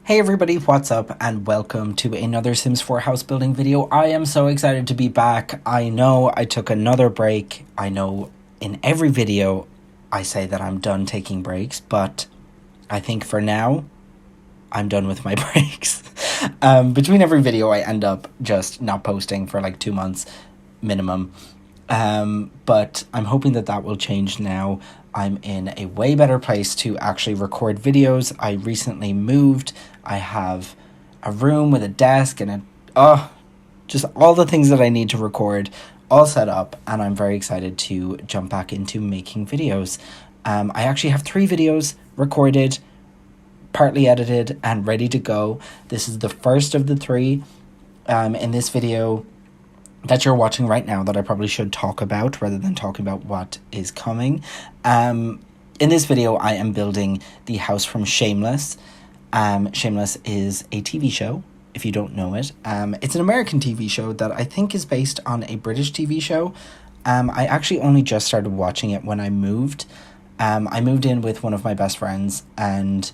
Hey everybody, what's up and welcome to another Sims 4 house building video. I am so excited to be back. I know I took another break. I know in every video I say that I'm done taking breaks, but I think for now I'm done with my breaks. Between every video I end up just not posting for like 2 months minimum. But I'm hoping that will change now. I'm in a way better place to actually record videos. I recently moved. I have a room with a desk and just all the things that I need to record all set up, and I'm very excited to jump back into making videos. I actually have 3 videos recorded, partly edited and ready to go. This is the first of the 3. In this video that you're watching right now that I probably should talk about rather than talking about what is coming. In this video, I am building the house from Shameless. Shameless is a TV show, if you don't know it. It's an American TV show that I think is based on a British TV show. I actually only just started watching it when I moved. I moved in with one of my best friends, and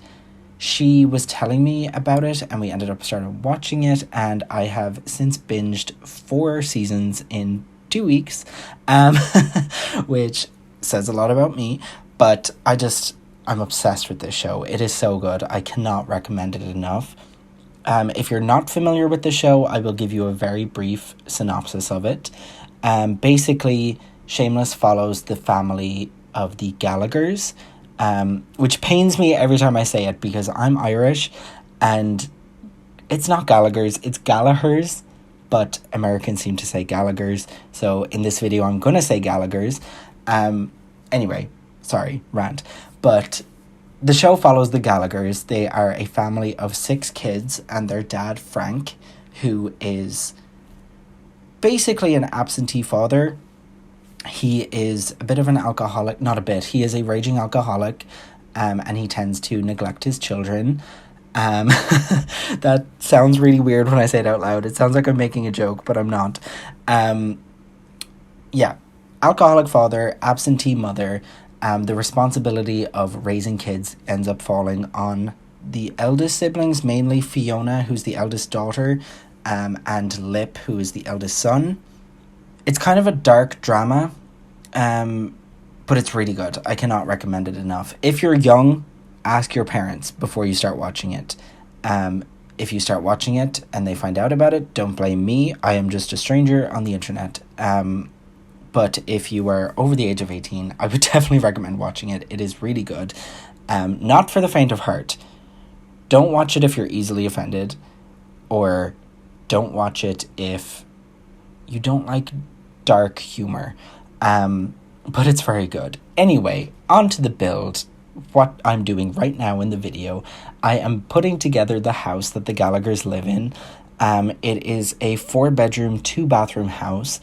she was telling me about it, and we ended up started watching it, and I have since binged 4 seasons in 2 weeks, which says a lot about me, but I'm obsessed with this show. It is so good. I cannot recommend it enough. If you're not familiar with the show, I will give you a very brief synopsis of it. Basically, Shameless follows the family of the Gallaghers, which pains me every time I say it because I'm Irish and it's not Gallagher's, it's Gallagher's, but Americans seem to say Gallagher's. So in this video, I'm going to say Gallagher's. Anyway, sorry, rant. But the show follows the Gallaghers. They are a family of 6 kids and their dad, Frank, who is basically an absentee father. He is a bit of an alcoholic, not a bit, he is a raging alcoholic, and he tends to neglect his children. That sounds really weird when I say it out loud. It sounds like I'm making a joke, but I'm not. Yeah, alcoholic father, absentee mother. The responsibility of raising kids ends up falling on the eldest siblings, mainly Fiona, who's the eldest daughter, and Lip, who is the eldest son. It's kind of a dark drama, but it's really good. I cannot recommend it enough. If you're young, ask your parents before you start watching it. If you start watching it and they find out about it, don't blame me. I am just a stranger on the internet. But if you are over the age of 18, I would definitely recommend watching it. It is really good. Not for the faint of heart. Don't watch it if you're easily offended, or don't watch it if you don't like dark humor. But it's very good. Anyway, on to the build. What I'm doing right now in the video, I am putting together the house that the Gallaghers live in. It is a 4-bedroom, 2-bathroom house.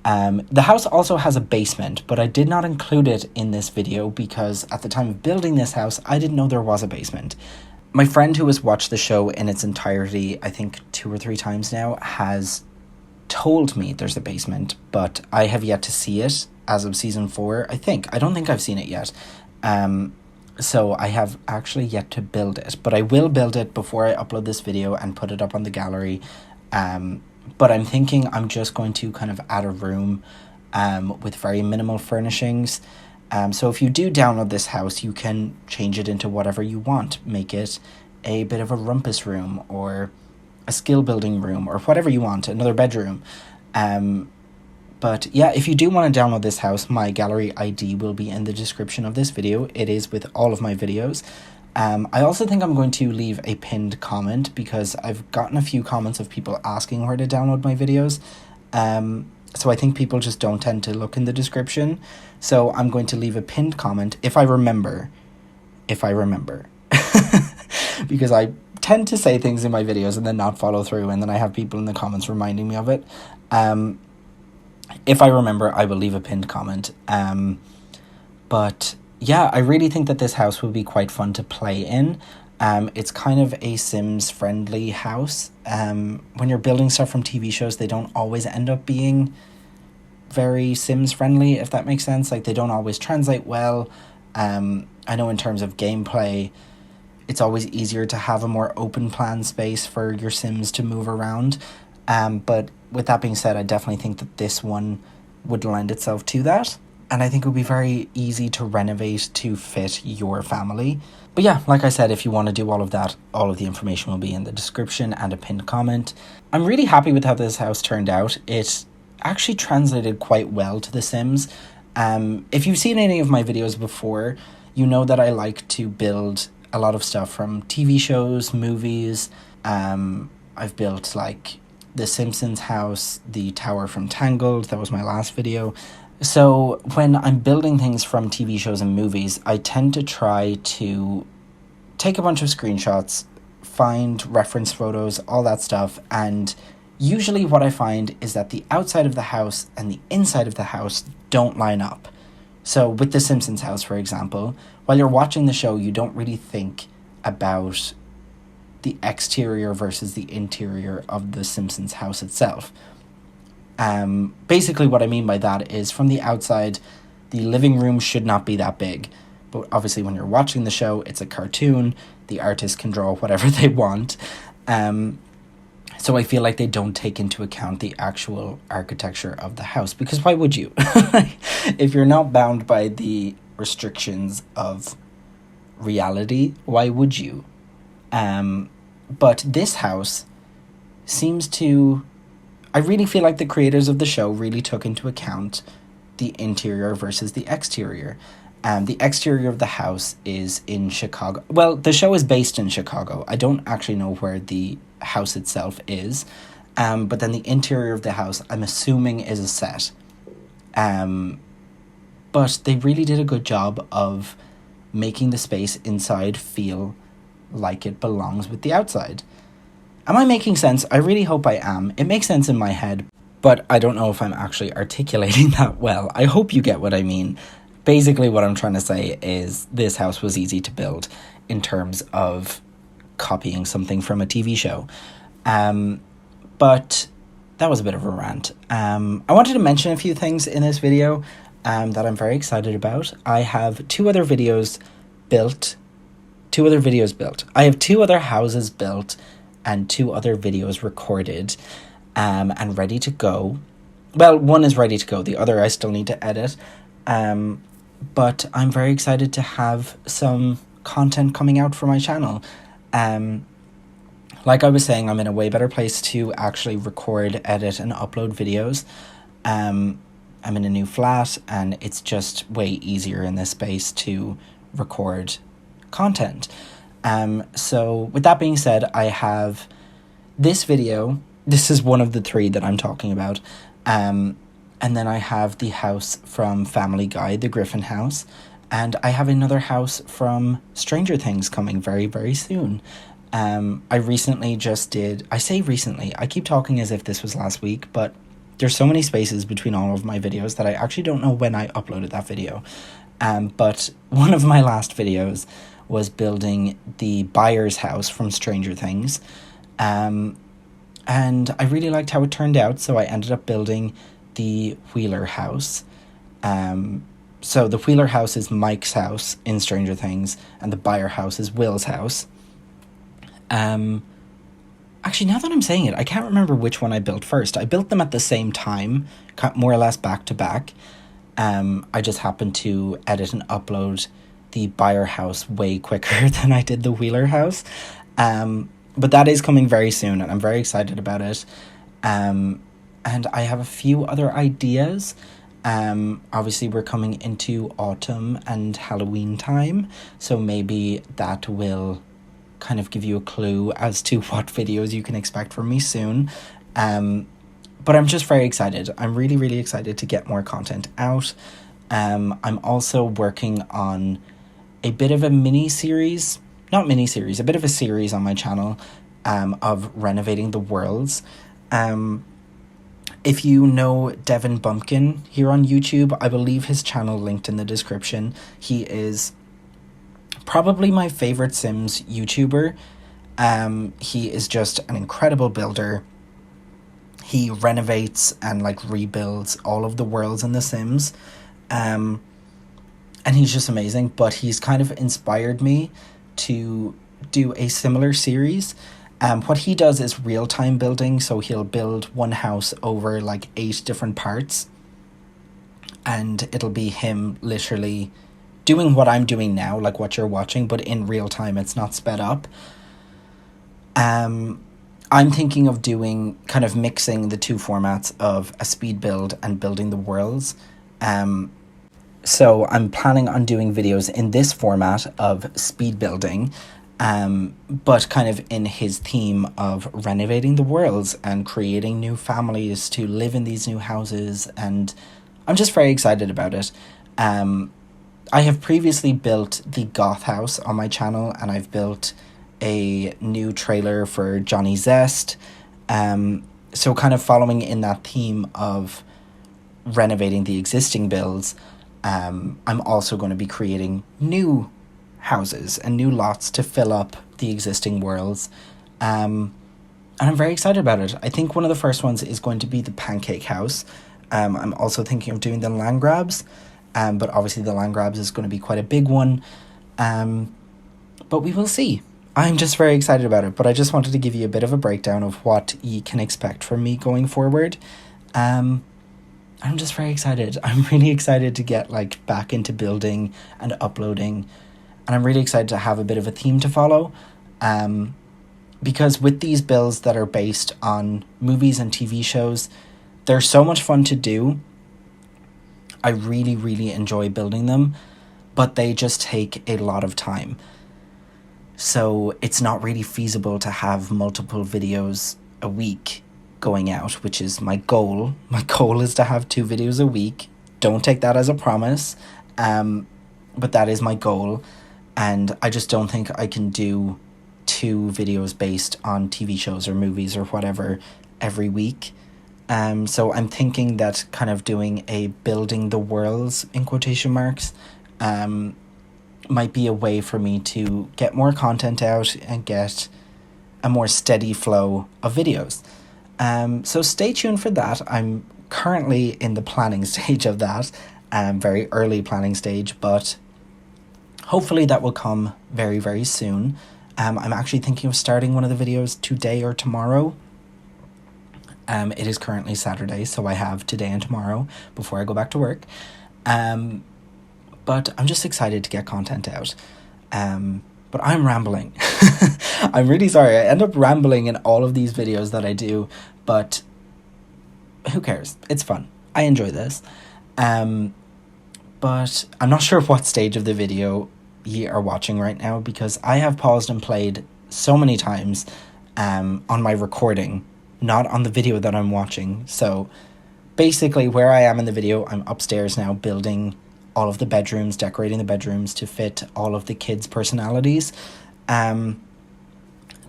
The house also has a basement, but I did not include it in this video because at the time of building this house, I didn't know there was a basement. My friend who has watched the show in its entirety, I think 2 or 3 times now, has told me there's a basement, but I have yet to see it as of season 4, I think. I don't think I've seen it yet. So I have actually yet to build it, but I will build it before I upload this video and put it up on the gallery. But I'm thinking I'm just going to kind of add a room with very minimal furnishings. So if you do download this house, you can change it into whatever you want. Make it a bit of a rumpus room or a skill building room or whatever you want, another bedroom. But yeah, if you do want to download this house, my gallery ID will be in the description of this video. It is with all of my videos. I also think I'm going to leave a pinned comment because I've gotten a few comments of people asking where to download my videos. So I think people just don't tend to look in the description. So I'm going to leave a pinned comment if I remember. Because I tend to say things in my videos and then not follow through, and then I have people in the comments reminding me of it. If I remember, I will leave a pinned comment. But yeah, I really think that this house will be quite fun to play in. It's kind of a Sims friendly house. When you're building stuff from TV shows, they don't always end up being very Sims friendly, if that makes sense. Like, they don't always translate well. I know in terms of gameplay, it's always easier to have a more open plan space for your Sims to move around. But with that being said, I definitely think that this one would lend itself to that. And I think it would be very easy to renovate to fit your family. But yeah, like I said, if you want to do all of that, all of the information will be in the description and a pinned comment. I'm really happy with how this house turned out. It actually translated quite well to The Sims. If you've seen any of my videos before, you know that I like to build a lot of stuff from TV shows, movies. I've built like the Simpsons house, the tower from Tangled. That was my last video. So when I'm building things from TV shows and movies, I tend to try to take a bunch of screenshots, find reference photos, all that stuff, and usually what I find is that the outside of the house and the inside of the house don't line up. So with the Simpsons house, for example, while you're watching the show, you don't really think about the exterior versus the interior of the Simpsons house itself. Basically what I mean by that is from the outside, the living room should not be that big. But obviously when you're watching the show, it's a cartoon. The artist can draw whatever they want. So I feel like they don't take into account the actual architecture of the house. Because why would you? If you're not bound by the restrictions of reality, why would you? But this house seems to... I really feel like the creators of the show really took into account the interior versus the exterior. The exterior of the house is in Chicago. Well, the show is based in Chicago. I don't actually know where the house itself is. But then the interior of the house, I'm assuming, is a set. But they really did a good job of making the space inside feel like it belongs with the outside. Am I making sense? I really hope I am. It makes sense in my head, but I don't know if I'm actually articulating that well. I hope you get what I mean. Basically, what I'm trying to say is this house was easy to build in terms of copying something from a TV show. But that was a bit of a rant. I wanted to mention a few things in this video that I'm very excited about. I have two other videos built. I have two other houses built and two other videos recorded and ready to go. Well, one is ready to go. The other I still need to edit. But I'm very excited to have some content coming out for my channel. Like I was saying, I'm in a way better place to actually record, edit, and upload videos. I'm in a new flat, and it's just way easier in this space to record content. So with that being said, I have this video. This is one of the three that I'm talking about. And then I have the house from Family Guy, the Griffin house. And I have another house from Stranger Things coming very, very soon. I recently just did... I say recently. I keep talking as if this was last week, but there's so many spaces between all of my videos that I actually don't know when I uploaded that video. But one of my last videos was building the Byers house from Stranger Things. And I really liked how it turned out, so I ended up building the Wheeler house. So the Wheeler house is Mike's house in Stranger Things, and the Byer house is Will's house. Actually, now that I'm saying it, I can't remember which one I built first. I built them at the same time, more or less back to back. I just happened to edit and upload the Byer house way quicker than I did the Wheeler house. But that is coming very soon, and I'm very excited about it. And I have a few other ideas. Obviously, we're coming into autumn and Halloween time, so maybe that will kind of give you a clue as to what videos you can expect from me soon. But I'm just very excited. I'm really, really excited to get more content out. I'm also working on a bit of a mini-series, a bit of a series on my channel of renovating the worlds. If you know Devin Bumpkin here on YouTube, I will leave his channel linked in the description. He is probably my favorite Sims YouTuber. He is just an incredible builder. He renovates and rebuilds all of the worlds in The Sims. And he's just amazing, but he's kind of inspired me to do a similar series. What he does is real-time building, so he'll build one house over like 8 different parts, and it'll be him literally doing what I'm doing now, like what you're watching, but in real time. It's not sped up. I'm thinking of doing, kind of mixing the two formats of a speed build and building the worlds. So I'm planning on doing videos in this format of speed building, but kind of in his theme of renovating the worlds and creating new families to live in these new houses, and I'm just very excited about it. I have previously built the Goth house on my channel, and I've built a new trailer for Johnny Zest. So kind of following in that theme of renovating the existing builds, I'm also going to be creating new houses and new lots to fill up the existing worlds. And I'm very excited about it. I think one of the first ones is going to be the pancake house. I'm also thinking of doing the land grabs, but obviously the land grabs is going to be quite a big one. But we will see. I'm just very excited about it, but I just wanted to give you a bit of a breakdown of what you can expect from me going forward. I'm just very excited. I'm really excited to get like back into building and uploading, and I'm really excited to have a bit of a theme to follow. Because with these builds that are based on movies and TV shows, they're so much fun to do. I really, really enjoy building them, but they just take a lot of time. So it's not really feasible to have multiple videos a week going out, which is my goal. My goal is to have 2 videos a week. Don't take that as a promise, but that is my goal. And I just don't think I can do 2 videos based on TV shows or movies or whatever every week. So I'm thinking that kind of doing a building the worlds in quotation marks might be a way for me to get more content out and get a more steady flow of videos. So stay tuned for that. I'm currently in the planning stage of that, very early planning stage, but hopefully that will come very, very soon. I'm actually thinking of starting one of the videos today or tomorrow. It is currently Saturday, so I have today and tomorrow before I go back to work. But I'm just excited to get content out. But I'm rambling. I'm really sorry. I end up rambling in all of these videos that I do, but who cares? It's fun. I enjoy this. But I'm not sure what stage of the video you are watching right now, because I have paused and played so many times on my recording, not on the video that I'm watching. So basically where I am in the video, I'm upstairs now building all of the bedrooms, decorating the bedrooms to fit all of the kids' personalities.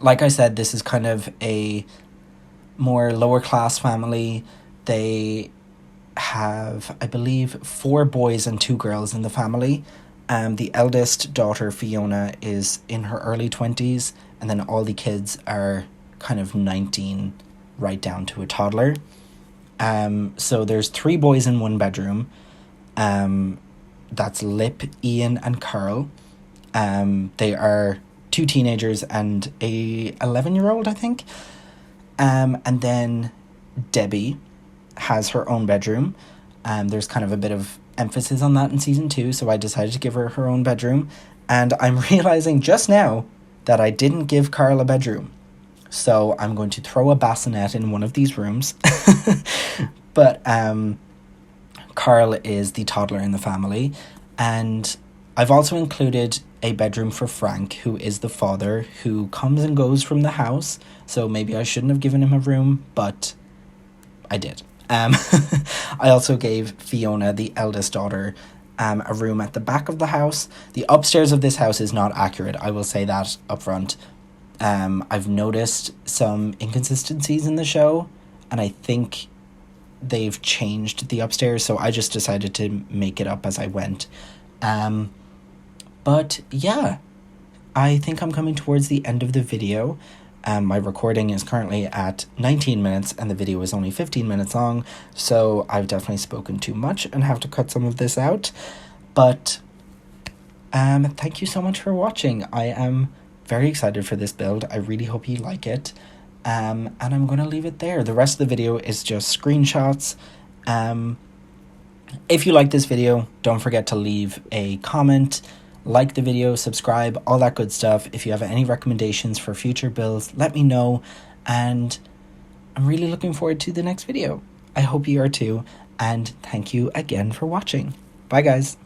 Like I said, this is kind of a more lower class family. They have, I believe, 4 boys and 2 girls in the family. The eldest daughter, Fiona, is in her early 20s, and then all the kids are kind of 19 right down to a toddler. So there's 3 boys in 1 bedroom. That's Lip, Ian, and Carl. They are 2 teenagers and a 11-year-old, I think. And then Debbie has her own bedroom. There's kind of a bit of emphasis on that in season 2, so I decided to give her her own bedroom. And I'm realizing just now that I didn't give Carl a bedroom. So I'm going to throw a bassinet in one of these rooms. But Carl is the toddler in the family, and I've also included a bedroom for Frank, who is the father, who comes and goes from the house, so maybe I shouldn't have given him a room, but I did. I also gave Fiona, the eldest daughter, a room at the back of the house. The upstairs of this house is not accurate, I will say that up front. I've noticed some inconsistencies in the show, and I think they've changed the upstairs, so I just decided to make it up as I went. But yeah, I think I'm coming towards the end of the video. My recording is currently at 19 minutes and the video is only 15 minutes long, so I've definitely spoken too much and have to cut some of this out. But thank you so much for watching. I am very excited for this build. I really hope you like it. And I'm going to leave it there. The rest of the video is just screenshots. If you like this video, don't forget to leave a comment, like the video, subscribe, all that good stuff. If you have any recommendations for future builds, let me know. And I'm really looking forward to the next video. I hope you are too. And thank you again for watching. Bye, guys.